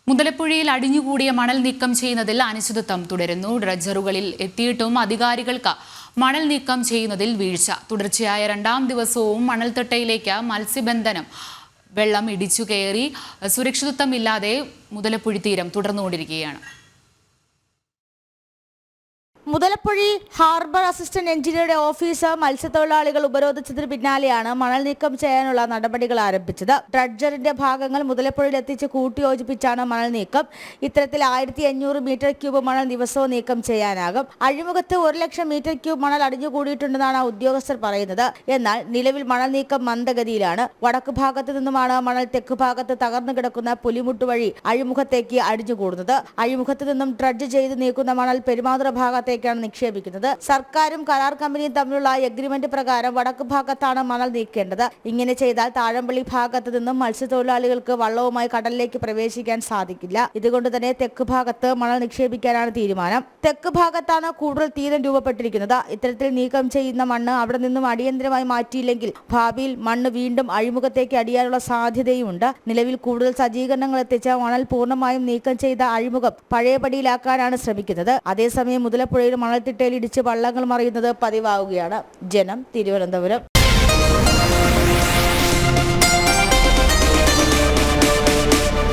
മുതലപ്പുഴയിൽ അടിഞ്ഞുകൂടിയ മണൽ നീക്കം ചെയ്യുന്നതിൽ അനിശ്ചിതത്വം തുടരുന്നു. ഡ്രഡ്ജറുകളിൽ എത്തിയിട്ടും അധികാരികൾക്ക് മണൽ നീക്കം ചെയ്യുന്നതിൽ വീഴ്ച. തുടർച്ചയായ രണ്ടാം ദിവസവും മണൽത്തിട്ടയിലേക്ക് മത്സ്യബന്ധനം വെള്ളം ഇടിച്ചു കയറി സുരക്ഷിതത്വമില്ലാതെ മുതലപ്പുഴ തീരം തുടർന്നുകൊണ്ടിരിക്കുകയാണ്. മുതലപ്പുഴി ഹാർബർ അസിസ്റ്റന്റ് എഞ്ചിനീയറുടെ ഓഫീസ് മത്സ്യത്തൊഴിലാളികൾ ഉപരോധിച്ചതിന് പിന്നാലെയാണ് മണൽ നീക്കം ചെയ്യാനുള്ള നടപടികൾ ആരംഭിച്ചത്. ഡ്രഡ്ജറിന്റെ ഭാഗങ്ങൾ മുതലപ്പുഴയിൽ എത്തിച്ച് കൂട്ടിയോജിപ്പിച്ചാണ് മണൽ നീക്കം. ഇത്തരത്തിൽ 1500 മീറ്റർ ക്യൂബ് മണൽ ദിവസവും നീക്കം ചെയ്യാനാകും. അഴിമുഖത്ത് 1 ലക്ഷം മീറ്റർ ക്യൂബ് മണൽ അടിഞ്ഞുകൂടിയിട്ടുണ്ടെന്നാണ് ഉദ്യോഗസ്ഥർ പറയുന്നത്. എന്നാൽ നിലവിൽ മണൽ നീക്കം മന്ദഗതിയിലാണ്. വടക്കു ഭാഗത്ത് നിന്നുമാണ് മണൽ തെക്ക് ഭാഗത്ത് തകർന്നു കിടക്കുന്ന പുലിമുട്ട് വഴി അഴിമുഖത്തേക്ക് അടിഞ്ഞുകൂടുന്നത്. അഴിമുഖത്ത് നിന്നും ഡ്രഡ്ജ് ചെയ്ത് നീക്കുന്ന മണൽ പെരുമാതുറ ഭാഗത്തേക്ക് നിക്ഷേപിക്കുന്നത്. സർക്കാരും കരാർ കമ്പനിയും തമ്മിലുള്ള എഗ്രിമെന്റ് പ്രകാരം വടക്ക് ഭാഗത്താണ് മണൽ നീക്കേണ്ടത്. ഇങ്ങനെ ചെയ്താൽ താഴമ്പള്ളി ഭാഗത്ത് നിന്നും മത്സ്യത്തൊഴിലാളികൾക്ക് വള്ളവുമായി കടലിലേക്ക് പ്രവേശിക്കാൻ സാധിക്കില്ല. ഇതുകൊണ്ട് തന്നെ തെക്ക് ഭാഗത്ത് മണൽ നിക്ഷേപിക്കാനാണ് തീരുമാനം. തെക്ക് ഭാഗത്താണ് കൂടുതൽ തീരം രൂപപ്പെട്ടിരിക്കുന്നത്. ഇത്തരത്തിൽ നീക്കം ചെയ്യുന്ന മണ്ണ് അവിടെ നിന്നും അടിയന്തരമായി മാറ്റിയില്ലെങ്കിൽ ഭാവിയിൽ മണ്ണ് വീണ്ടും അഴിമുഖത്തേക്ക് അടിയാനുള്ള സാധ്യതയുമുണ്ട്. നിലവിൽ കൂടുതൽ സജ്ജീകരണങ്ങൾ എത്തിച്ച മണൽ പൂർണ്ണമായും നീക്കം ചെയ്ത അഴിമുഖം പഴയപടിയിലാക്കാനാണ് ശ്രമിക്കുന്നത്. അതേസമയം മുതലപ്പുഴ മണൽത്തിട്ടയിൽ ഇടിച്ച് വള്ളങ്ങൾ മറിയുന്നത് പതിവാവുകയാണ്. ജനം, തിരുവനന്തപുരം.